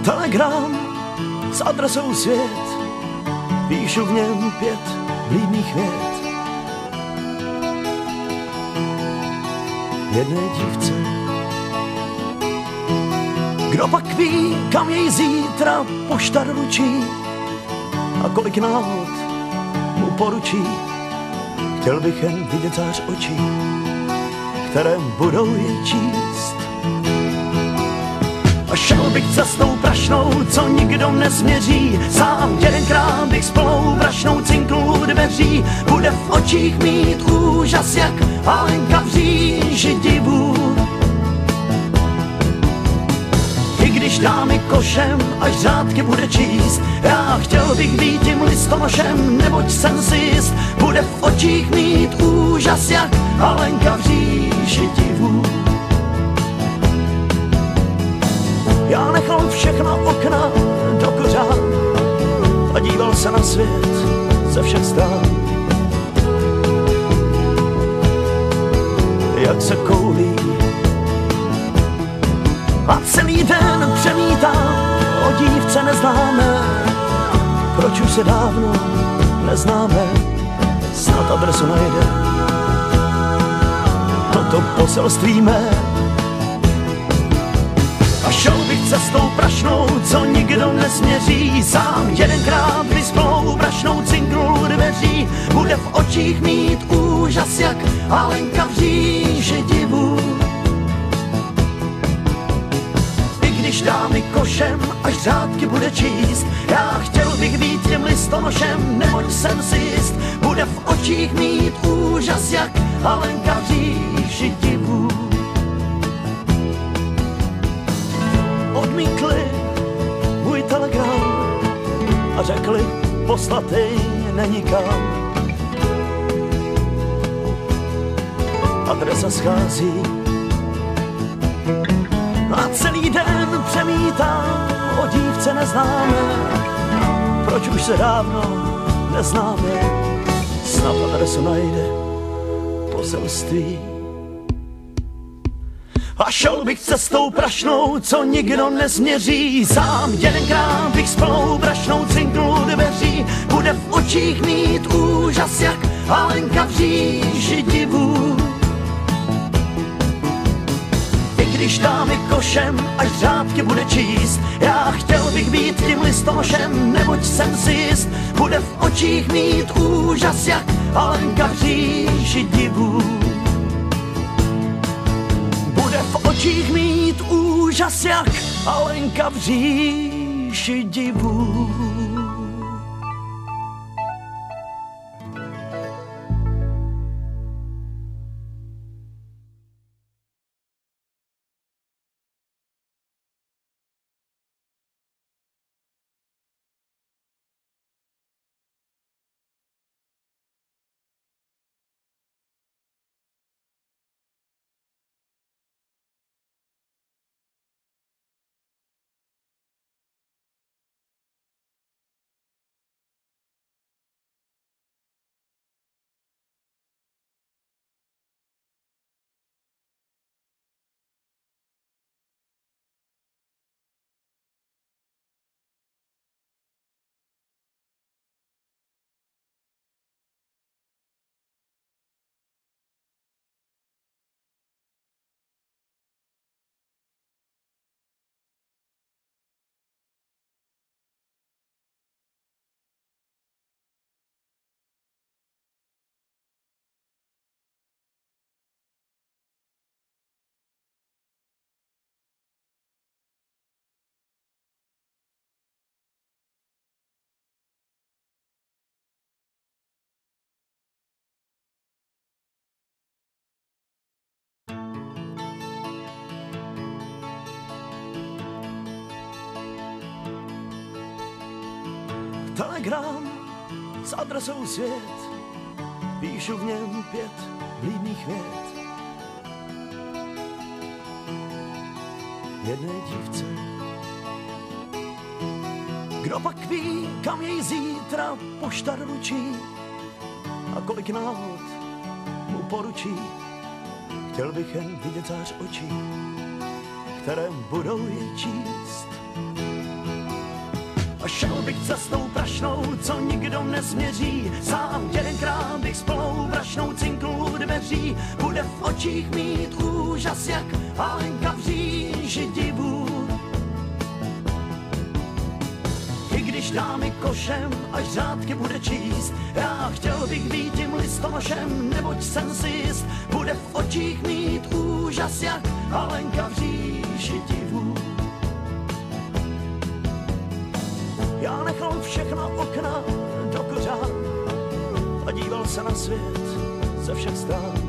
Telegram s adresou svět, píšu v něm 5 vlídných vět. Jedné dívce, kdo pak ví, kam jej zítra pošta doručí a kolik náhod mu poručí. Chtěl bych jen vidět zář očí, které budou jej číst. A šel bych cestou prašnou, co nikdo nesměří. Sám jedenkrát bych s plnou prašnou cinknul dveří. Bude v očích mít úžas, jak Alenka v říži divů. I když dá mi košem, až řádky bude číst, já chtěl bych být tím listonošem, neboť jsem si jist. Bude v očích mít úžas, jak Alenka v říži divů. Já nechal všechna okna do kořán a díval se na svět ze všech stran. Jak se koulí a celý den přemítám o dívce neznámé. Proč už se dávno neznáme, snad adresu najde toto poselství mé. A šel bych cestou prašnou, co nikdo nesměří. Sám jedenkrát vysplou prašnou cinknul dveří. Bude v očích mít úžas, jak Alenka v říži divů. I když dá mi košem, až řádky bude číst, já chtěl bych být tím listonošem, neboť jsem si jist. Bude v očích mít úžas, jak Alenka v říži divů. Odmítli můj telegram a řekli, poslatej není kam. Adresa schází a celý den přemítám o dívce neznámé. Proč už se dávno neznáme, snad adresu najde poselství. A šel bych cestou prašnou, co nikdo nesměří. Sám jedenkrát bych s plnou prašnou cinknul dveří. Bude v očích mít úžas, jak Alenka v říži divů. I když dá mi košem, až řádky bude číst, já chtěl bych být tím listonošem, neboť jsem si jist. Bude v očích mít úžas, jak Alenka v říži divů. V očích mít úžas, jak Alenka v říši divů. Telegram s adresou svět, píšu v něm 5 vlídných vět. Jedné dívce, kdo pak ví, kam jej zítra pošta doručí a kolik náhod mu poručí. Chtěl bych jen vidět zář očí, které budou jej číst. Šel bych cestou prašnou, co nikdo nezměří. Sám jedenkrát bych s plnou brašnou cinknul dveří. Bude v očích mít úžas, jak Alenka v říži divu. I když dámy košem, až řádky bude číst, já chtěl bych být tím listonošem, neboť jsem si jist. Bude v očích mít úžas, jak Alenka v říži divu. Já nechal všechna okna do kořán a díval se na svět ze všech stran.